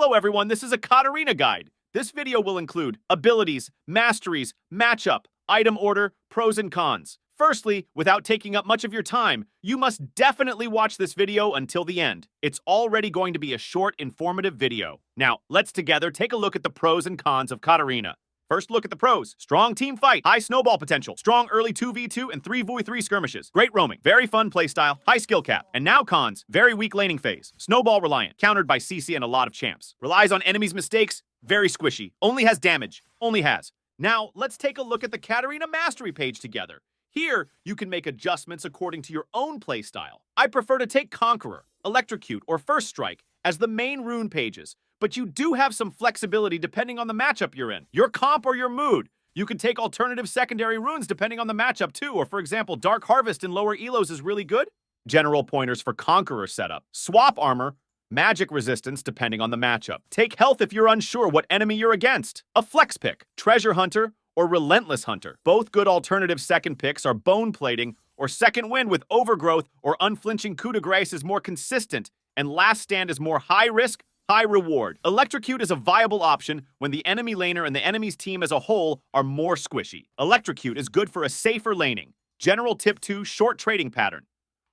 Hello everyone, this is a Katarina guide. This video will include abilities, masteries, matchup, item order, pros and cons. Firstly, without taking up much of your time, you must definitely watch this video until the end. It's already going to be a short, informative video. Now, let's together take a look at the pros and cons of Katarina. First, look at the pros. Strong team fight, high snowball potential, strong early 2v2 and 3v3 skirmishes, great roaming, very fun playstyle, high skill cap. And now cons, very weak laning phase, snowball reliant, countered by CC and a lot of champs. Relies on enemies' mistakes, very squishy, only has damage, only has. Now, let's take a look at the Katarina mastery page together. Here, you can make adjustments according to your own playstyle. I prefer to take Conqueror, Electrocute, or First Strike as the main rune pages, but you do have some flexibility depending on the matchup you're in, your comp or your mood. You can take alternative secondary runes depending on the matchup too, or for example, Dark Harvest in lower elos is really good. General pointers for Conqueror setup. Swap armor, magic resistance depending on the matchup. Take health if you're unsure what enemy you're against. A flex pick, Treasure Hunter or Relentless Hunter. Both good alternative second picks are Bone Plating or Second Wind with Overgrowth, or Unflinching Coup de Grace is more consistent, and Last Stand is more high risk, high reward. Electrocute is a viable option when the enemy laner and the enemy's team as a whole are more squishy. Electrocute is good for a safer laning. General tip 2, short trading pattern.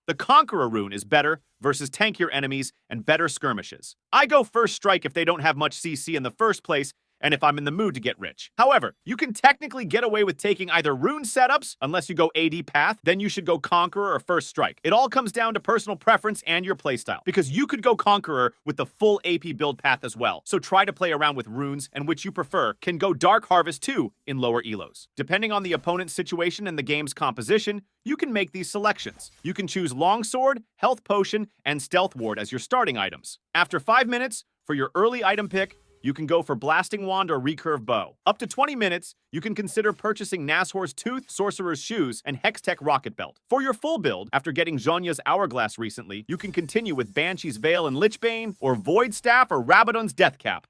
The Conqueror rune is better versus tankier enemies and better skirmishes. I go First Strike if they don't have much CC in the first place, and if I'm in the mood to get rich. However, you can technically get away with taking either rune setups, unless you go AD path, then you should go Conqueror or First Strike. It all comes down to personal preference and your playstyle, because you could go Conqueror with the full AP build path as well. So try to play around with runes, and which you prefer can go Dark Harvest too in lower elos. Depending on the opponent's situation and the game's composition, you can make these selections. You can choose Longsword, Health Potion, and Stealth Ward as your starting items. After 5 minutes, for your early item pick, you can go for Blasting Wand or Recurve Bow. Up to 20 minutes, you can consider purchasing Nashor's Tooth, Sorcerer's Shoes, and Hextech Rocket Belt. For your full build, after getting Zhonya's Hourglass recently, you can continue with Banshee's Veil and Lichbane, or Void Staff or Rabadon's Death Cap.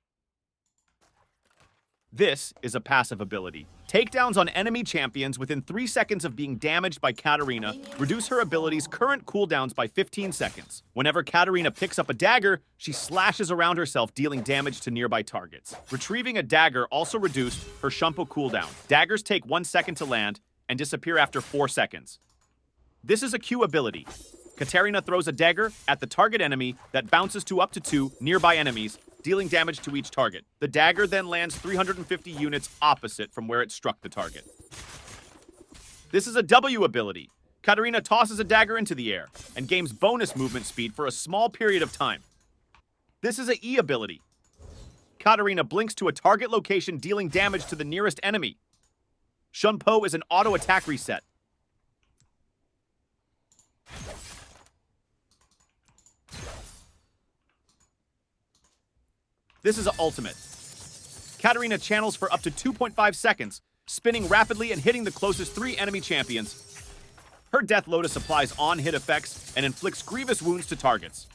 This is a passive ability. Takedowns on enemy champions within 3 seconds of being damaged by Katarina reduce her ability's current cooldowns by 15 seconds. Whenever Katarina picks up a dagger, she slashes around herself, dealing damage to nearby targets. Retrieving a dagger also reduced her Shumpo cooldown. Daggers take 1 second to land and disappear after 4 seconds. This is a Q ability. Katarina throws a dagger at the target enemy that bounces to up to 2 nearby enemies, dealing damage to each target. The dagger then lands 350 units opposite from where it struck the target. This is a W ability. Katarina tosses a dagger into the air and gains bonus movement speed for a small period of time. This is a E ability. Katarina blinks to a target location, dealing damage to the nearest enemy. Shunpo is an auto attack reset. This is an ultimate. Katarina channels for up to 2.5 seconds, spinning rapidly and hitting the closest 3 enemy champions. Her Death Lotus applies on-hit effects and inflicts grievous wounds to targets.